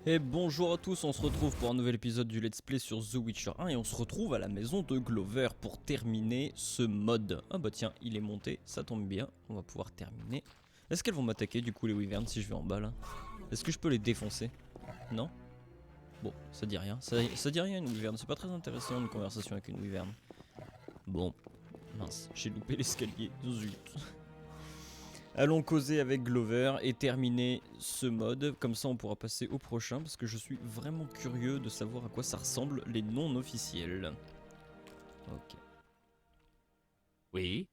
Et bonjour à tous, on se retrouve pour un nouvel épisode du Let's Play sur The Witcher 1 et on se retrouve à la maison de Glover pour terminer ce mode. Ah bah tiens, il est monté, ça tombe bien, on va pouvoir terminer. Est-ce qu'elles vont m'attaquer du coup les wyverns si je vais en bas là? Est-ce que je peux les défoncer? Non? Bon, ça dit rien, ça dit rien une wyvern, c'est pas très intéressant une conversation avec une wyvern. Bon, mince, j'ai loupé l'escalier, zut. Allons causer avec Glover et terminer ce mode, comme ça on pourra passer au prochain parce que je suis vraiment curieux de savoir à quoi ça ressemble les non officiels. Ok. Oui.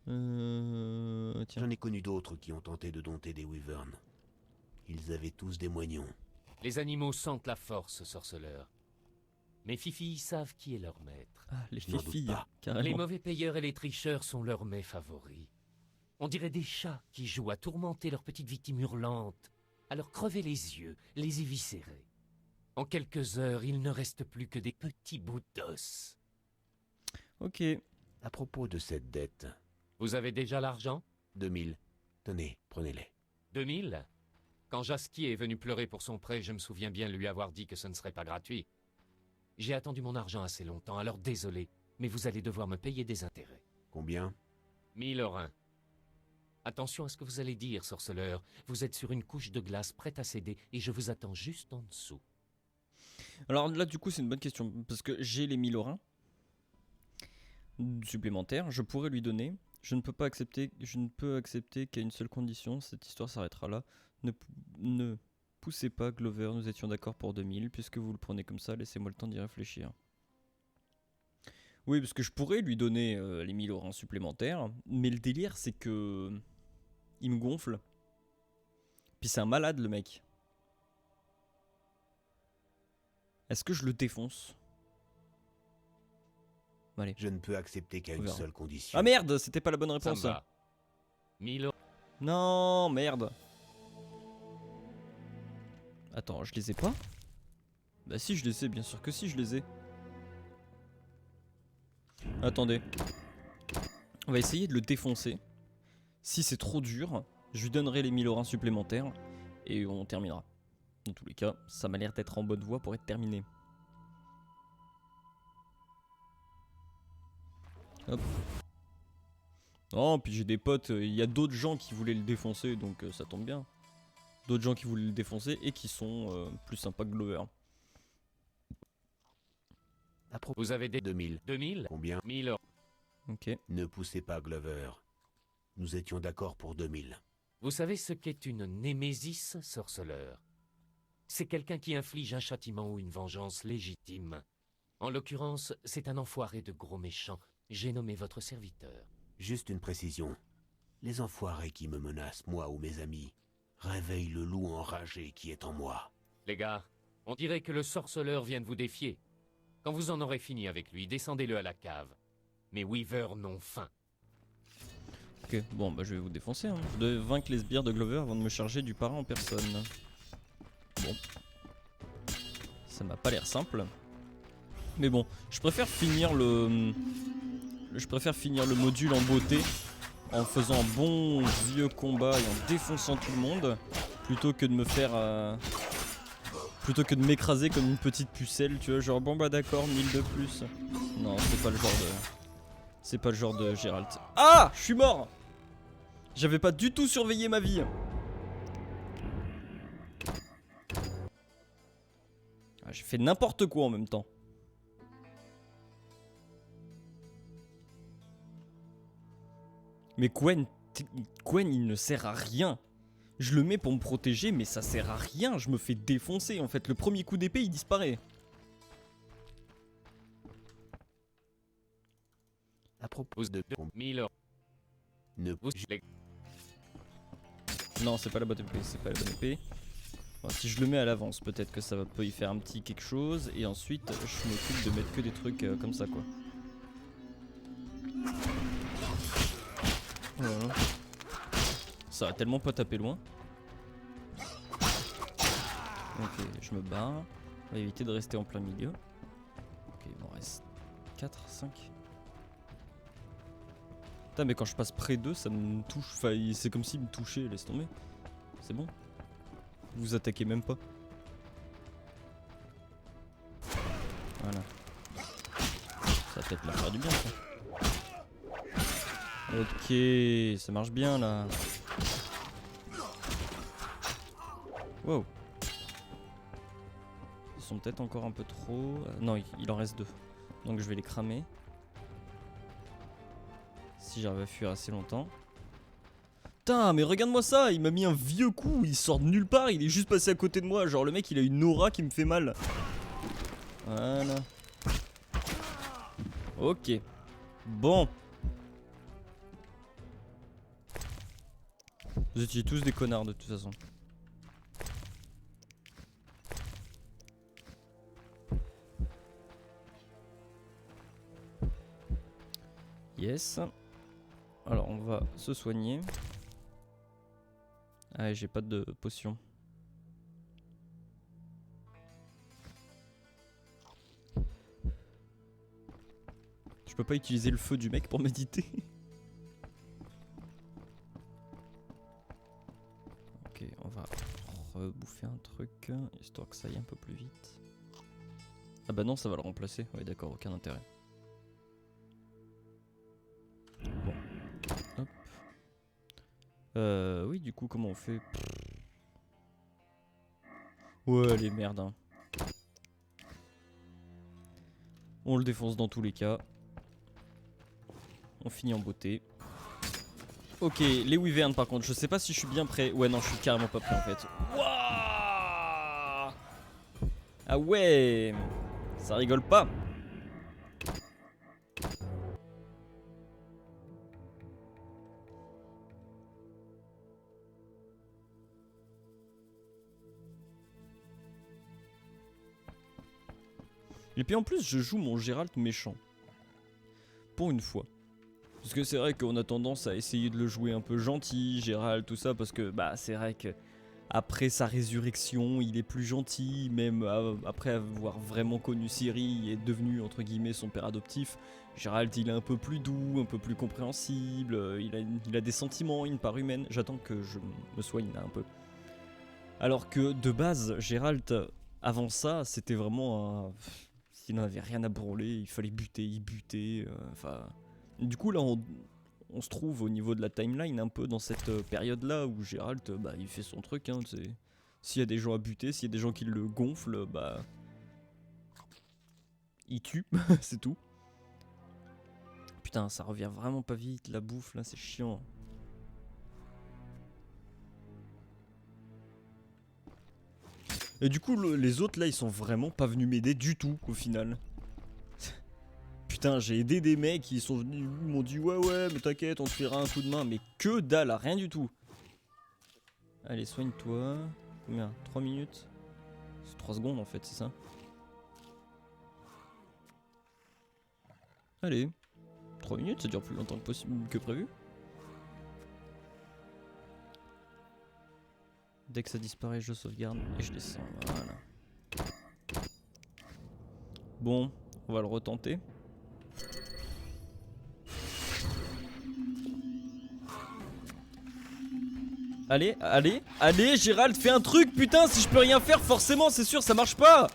Tiens. J'en ai connu d'autres qui ont tenté de dompter des wyverns. Ils avaient tous des moignons. Les animaux sentent la force, sorceleur. Mes fifilles savent qui est leur maître. Ah, les Je n'en doute filles, pas. carrément. Les mauvais payeurs et les tricheurs sont leurs mets favoris. On dirait des chats qui jouent à tourmenter leurs petites victimes hurlantes, à leur crever les yeux, les éviscérer. En quelques heures, il ne reste plus que des petits bouts d'os. Ok. À propos de cette dette, Vous avez déjà l'argent? 2000. Tenez, prenez-les. 2000? Quand Jasquier est venu pleurer pour son prêt, je me souviens bien lui avoir dit que ce ne serait pas gratuit. J'ai attendu mon argent assez longtemps, alors désolé, mais vous allez devoir me payer des intérêts. Combien? 1000 orins. Attention à ce que vous allez dire, sorceleur. Vous êtes sur une couche de glace prête à céder et je vous attends juste en dessous. Alors là du coup c'est une bonne question parce que j'ai les 1000 orins supplémentaires, je pourrais lui donner. Je ne peux accepter qu'à une seule condition, cette histoire s'arrêtera là. Ne poussez pas Glover, nous étions d'accord pour 2000, puisque vous le prenez comme ça, laissez-moi le temps d'y réfléchir. Oui, parce que je pourrais lui donner les 1000 orins supplémentaires, mais le délire c'est que il me gonfle. Puis c'est un malade le mec. Est-ce que je le défonce? Allez. Je ne peux accepter qu'à On une verra. seule condition. Ah merde, c'était pas la bonne Ça me réponse. va. 1000 orins. Non, merde. Attends, je les ai pas? Bah si, je les ai, bien sûr que si, je les ai. Attendez. On va essayer de le défoncer. Si c'est trop dur, je lui donnerai les 1000 orins supplémentaires et on terminera. Dans tous les cas, ça m'a l'air d'être en bonne voie pour être terminé. Hop. Non, puis j'ai des potes, il y a d'autres gens qui voulaient le défoncer, donc ça tombe bien. D'autres gens qui voulaient le défoncer et qui sont plus sympas que Glover. À propos Vous avez des 2000. 2000? Combien? 1000 orins. Ok. Ne poussez pas Glover. Nous étions d'accord pour 2000. Vous savez ce qu'est une némésis, sorceleur? C'est quelqu'un qui inflige un châtiment ou une vengeance légitime. En l'occurrence, c'est un enfoiré de gros méchant. J'ai nommé votre serviteur. Juste une précision. Les enfoirés qui me menacent, moi ou mes amis, réveillent le loup enragé qui est en moi. Les gars, on dirait que le sorceleur vient de vous défier. Quand vous en aurez fini avec lui, descendez-le à la cave. Mes weavers n'ont faim. Ok, bon bah je vais vous défoncer. Hein. Je dois vaincre les sbires de Glover avant de me charger du parrain en personne. Bon. Ça m'a pas l'air simple. Mais bon, je préfère finir le module en beauté en faisant un bon vieux combat et en défonçant tout le monde plutôt que de me faire plutôt que de m'écraser comme une petite pucelle, tu vois, genre bon bah d'accord, 1000 de plus. Non, c'est pas le genre de Gérald. Ah, je suis mort. J'avais pas du tout surveillé ma vie. Ah, j'ai fait n'importe quoi en même temps. Mais Gwen, il ne sert à rien. Je le mets pour me protéger, mais ça sert à rien. Je me fais défoncer en fait. Le premier coup d'épée, il disparaît. À propos de 1000 orins. ne Vous, les- Non, c'est pas la bonne épée. C'est pas la bonne épée. Bon, si je le mets à l'avance, peut-être que ça peut y faire un petit quelque chose. Et ensuite, je m'occupe de mettre que des trucs comme ça, quoi. Voilà. Ça va tellement pas taper loin. Ok, je me barre. On va éviter de rester en plein milieu. Ok, il m'en reste 4, 5. Putain, mais quand je passe près d'eux, ça me touche. Enfin, c'est comme s'ils me touchaient, laisse tomber. C'est bon. Vous attaquez même pas. Voilà. Ça va peut-être leur faire du bien ça. Ok, ça marche bien là. Wow. Ils sont peut-être encore un peu trop... non, il en reste 2. Donc je vais les cramer. Si j'arrive à fuir assez longtemps. Putain, mais regarde-moi ça, il m'a mis un vieux coup, il sort de nulle part, il est juste passé à côté de moi. Genre le mec il a une aura qui me fait mal. Voilà. Ok. Bon. Vous étiez tous des connards de toute façon. Yes. Alors on va se soigner. Ah j'ai pas de potion. Je peux pas utiliser le feu du mec pour méditer. Ok, on va rebouffer un truc, histoire que ça aille un peu plus vite. Ah bah non, ça va le remplacer. Ouais d'accord, aucun intérêt. Bon. Hop. Oui du coup comment on fait? Ouais allez merde hein. On le défonce dans tous les cas. On finit en beauté. Ok, les wyverns par contre, je sais pas si je suis bien prêt. Ouais non, je suis carrément pas prêt en fait. Wouah! Ah ouais! Ça rigole pas. Et puis en plus, je joue mon Geralt méchant. Pour une fois. Parce que c'est vrai qu'on a tendance à essayer de le jouer un peu gentil, Geralt, tout ça, parce que bah c'est vrai que après sa résurrection, il est plus gentil, même après avoir vraiment connu Ciri et devenu entre guillemets son père adoptif. Geralt, il est un peu plus doux, un peu plus compréhensible, il a des sentiments, une part humaine. J'attends que je me soigne là un peu. Alors que de base, Geralt, avant ça, c'était vraiment un... S'il n'avait rien à branler, il fallait buter, il butait, enfin... Du coup là on se trouve au niveau de la timeline un peu dans cette période là où Geralt bah il fait son truc hein, s'il y a des gens à buter, s'il y a des gens qui le gonflent, bah il tue, c'est tout. Putain ça revient vraiment pas vite la bouffe là, c'est chiant. Et du coup les autres là ils sont vraiment pas venus m'aider du tout au final. Putain, j'ai aidé des mecs qui sont venus, ils m'ont dit ouais mais t'inquiète on te fera un coup de main, mais que dalle, rien du tout. Allez soigne-toi. Combien? 3 minutes? C'est 3 secondes en fait, c'est ça? Allez, 3 minutes, ça dure plus longtemps que prévu. Dès que ça disparaît je sauvegarde et je descends, voilà. Bon, on va le retenter. Allez, allez, allez, Gérald, fais un truc, putain, si je peux rien faire, forcément, c'est sûr, ça marche pas.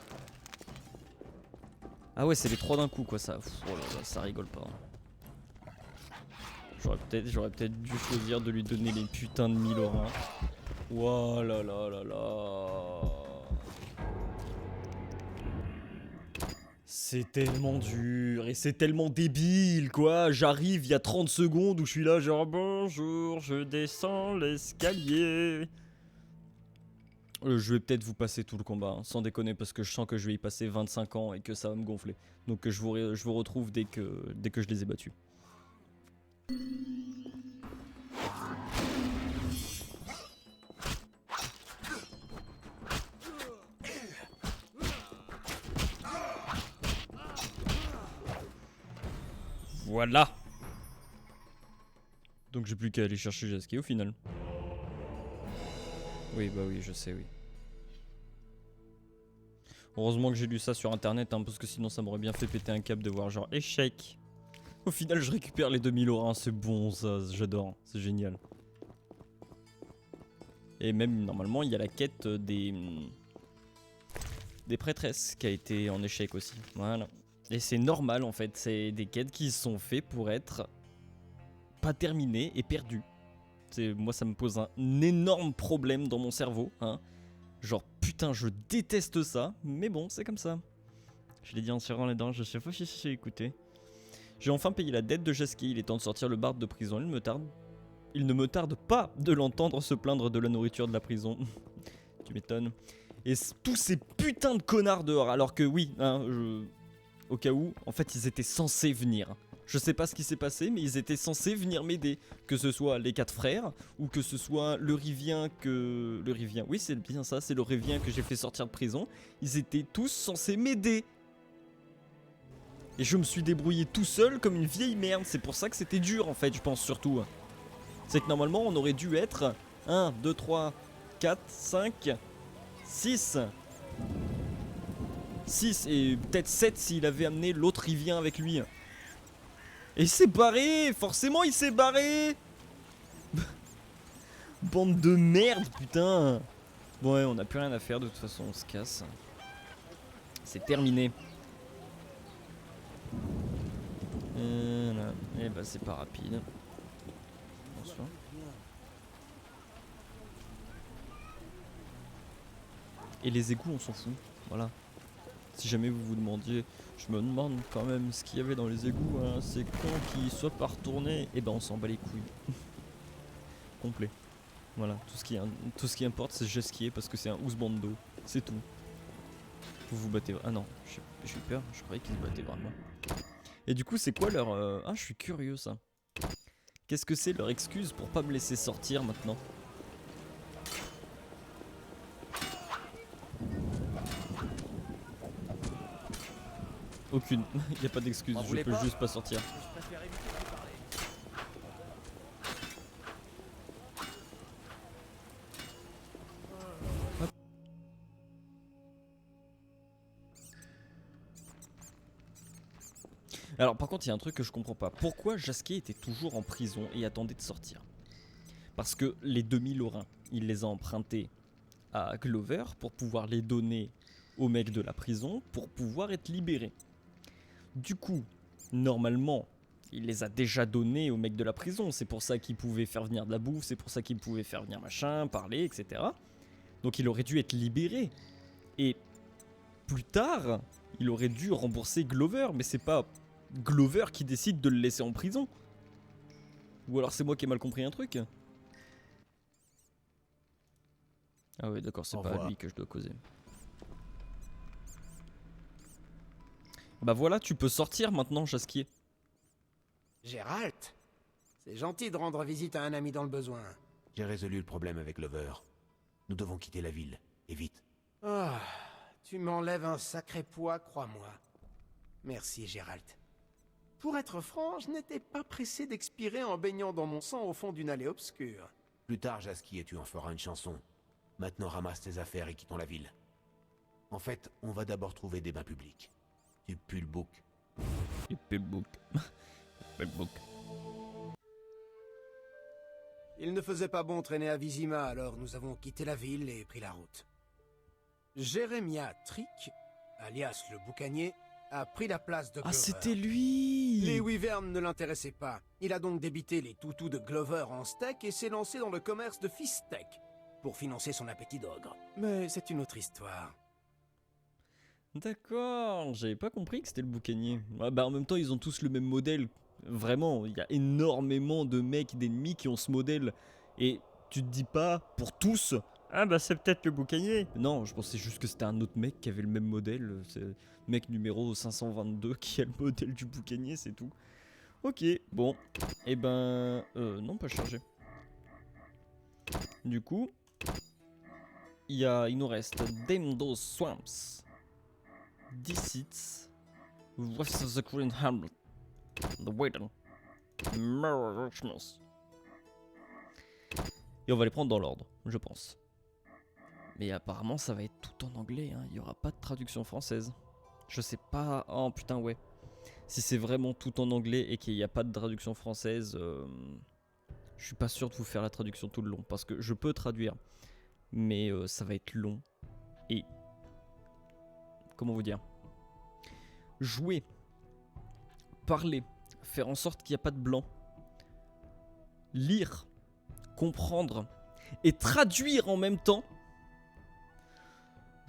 Ah ouais, c'est les 3 d'un coup, quoi, ça. Oh là là, ça rigole pas. J'aurais peut-être dû choisir de lui donner les putains de 1000 aura. Oh là là là là. C'est tellement dur et c'est tellement débile quoi. J'arrive il y a 30 secondes où je suis là genre bonjour, je descends l'escalier. Je vais peut-être vous passer tout le combat, hein, sans déconner parce que je sens que je vais y passer 25 ans et que ça va me gonfler. Donc je vous retrouve dès que je les ai battus. Voilà. Donc j'ai plus qu'à aller chercher Jasky au final. Oui bah oui je sais oui. Heureusement que j'ai lu ça sur internet hein, parce que sinon ça m'aurait bien fait péter un câble de voir genre échec. Au final je récupère les 2000 aura, c'est bon ça, j'adore, c'est génial. Et même normalement il y a la quête des prêtresses qui a été en échec aussi. Voilà. Et c'est normal en fait, c'est des quêtes qui sont faites pour être pas terminées et perdues. Moi ça me pose un énorme problème dans mon cerveau, hein. Genre putain je déteste ça, mais bon c'est comme ça. Je l'ai dit en serrant les dents, je sais pas si j'ai écouté. J'ai enfin payé la dette de Jasky, il est temps de sortir le barde de prison, il ne me tarde pas de l'entendre se plaindre de la nourriture de la prison. Tu m'étonnes. Et tous ces putains de connards dehors, alors que oui, hein, au cas où, en fait ils étaient censés venir. Je sais pas ce qui s'est passé, mais ils étaient censés venir m'aider. Que ce soit les 4 frères, ou que ce soit le Rivien oui c'est bien ça, c'est le Rivien que j'ai fait sortir de prison. Ils étaient tous censés m'aider. Et je me suis débrouillé tout seul comme une vieille merde. C'est pour ça que c'était dur en fait, je pense surtout. C'est que normalement on aurait dû être 1, 2, 3, 4, 5, 6. 6 et peut-être 7 s'il avait amené l'autre Rivien avec lui. Et il s'est barré. Forcément il s'est barré. Bande de merde putain. Bon ouais on n'a plus rien à faire de toute façon, on se casse. C'est terminé. Et bah c'est pas rapide. Attention. Et les égouts on s'en fout. Voilà. Si jamais vous vous demandiez, je me demande quand même ce qu'il y avait dans les égouts, hein, c'est con qu'ils soient pas retournés. Et ben on s'en bat les couilles. Complet. Voilà, tout ce qui importe c'est Jasquier parce que c'est un ousbando. C'est tout. Vous vous battez. Ah non, j'ai eu peur, je croyais qu'ils se battaient vraiment. Et du coup c'est quoi leur... Ah je suis curieux ça. Qu'est-ce que c'est leur excuse pour pas me laisser sortir maintenant? Aucune, y a pas d'excuse, je peux juste pas sortir. Alors par contre il y a un truc que je comprends pas. Pourquoi Jasquier était toujours en prison et attendait de sortir? Parce que les 2000 orins, il les a empruntés à Glover pour pouvoir les donner au mec de la prison pour pouvoir être libéré. Du coup, normalement, il les a déjà donnés au mec de la prison. C'est pour ça qu'il pouvait faire venir de la bouffe, c'est pour ça qu'il pouvait faire venir machin, parler, etc. Donc il aurait dû être libéré. Et plus tard, il aurait dû rembourser Glover, mais c'est pas Glover qui décide de le laisser en prison. Ou alors c'est moi qui ai mal compris un truc. Ah ouais d'accord, c'est pas à lui que je dois causer. Bah voilà, tu peux sortir maintenant, Jasquier. Gérald, c'est gentil de rendre visite à un ami dans le besoin. J'ai résolu le problème avec Glover. Nous devons quitter la ville, et vite. Ah, tu m'enlèves un sacré poids, crois-moi. Merci, Gérald. Pour être franc, je n'étais pas pressé d'expirer en baignant dans mon sang au fond d'une allée obscure. Plus tard, Jasquier, tu en feras une chanson. Maintenant, ramasse tes affaires et quittons la ville. En fait, on va d'abord trouver des bains publics. Tu pues le bouc. Tu pues le bouc. Le bouc. Il ne faisait pas bon traîner à Vizima, alors nous avons quitté la ville et pris la route. Jérémia Trick, alias le boucanier, a pris la place de Glover. Ah c'était lui. Les wyverns ne l'intéressaient pas. Il a donc débité les toutous de Glover en steak et s'est lancé dans le commerce de fish steak pour financer son appétit d'ogre. Mais c'est une autre histoire. D'accord, j'avais pas compris que c'était le boucanier. Ouais, bah en même temps ils ont tous le même modèle. Vraiment, il y a énormément de mecs, d'ennemis qui ont ce modèle. Et tu te dis pas, pour tous, ah bah c'est peut-être le boucanier. Non, je pensais juste que c'était un autre mec qui avait le même modèle. C'est le mec numéro 522 qui a le modèle du boucanier, c'est tout. Ok, bon. Et ben... non, pas chargé. Du coup... Il nous reste Demdo Swamps. Dissits. West of the Green Hamlet. The Waiting. Merchmas. Et on va les prendre dans l'ordre, je pense. Mais apparemment ça va être tout en anglais, hein. Il n'y aura pas de traduction française. Je sais pas... Oh putain ouais. Si c'est vraiment tout en anglais et qu'il n'y a pas de traduction française, je suis pas sûr de vous faire la traduction tout le long. Parce que je peux traduire. mais ça va être long. Et comment vous dire, jouer, parler, faire en sorte qu'il n'y a pas de blanc, lire, comprendre et traduire en même temps,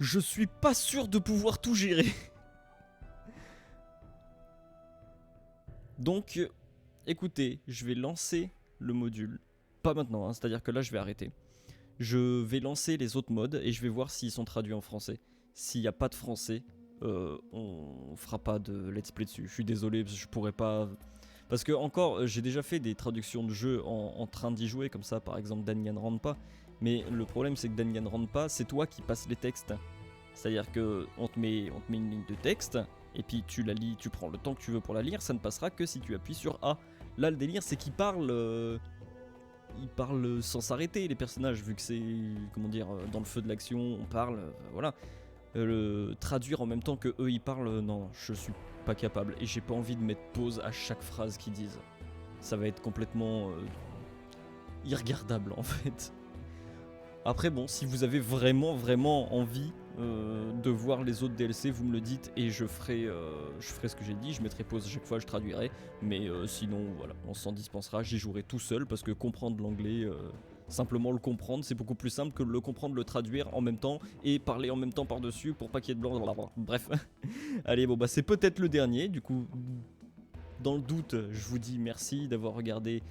je suis pas sûr de pouvoir tout gérer. Donc, écoutez, je vais lancer le module. Pas maintenant, hein, c'est-à-dire que là, je vais arrêter. Je vais lancer les autres modes et je vais voir s'ils sont traduits en français. S'il n'y a pas de français, on fera pas de let's play dessus. Je suis désolé, parce que je pourrais pas... Parce que encore, j'ai déjà fait des traductions de jeux en train d'y jouer, comme ça, par exemple, Danganronpa. Mais le problème, c'est que Danganronpa, c'est toi qui passes les textes. C'est-à-dire que on te met une ligne de texte, et puis tu la lis, tu prends le temps que tu veux pour la lire, ça ne passera que si tu appuies sur A. Là, le délire, c'est qu'ils parlent... Ils parlent sans s'arrêter, les personnages, vu que c'est, comment dire, dans le feu de l'action, on parle, voilà. Le traduire en même temps que eux ils parlent, non, je suis pas capable. Et j'ai pas envie de mettre pause à chaque phrase qu'ils disent. Ça va être complètement irregardable en fait. Après bon, si vous avez vraiment envie de voir les autres DLC, vous me le dites et je ferai ce que j'ai dit, je mettrai pause à chaque fois, je traduirai. Mais sinon voilà, on s'en dispensera, j'y jouerai tout seul parce que comprendre l'anglais, simplement le comprendre, c'est beaucoup plus simple que le comprendre, le traduire en même temps et parler en même temps par-dessus pour pas qu'il y ait de blanc. Bref, allez bon bah c'est peut-être le dernier, du coup dans le doute, je vous dis merci d'avoir regardé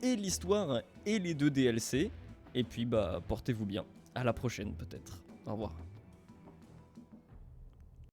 et l'histoire et les 2 DLC. Et puis bah portez-vous bien. À la prochaine peut-être. Au revoir.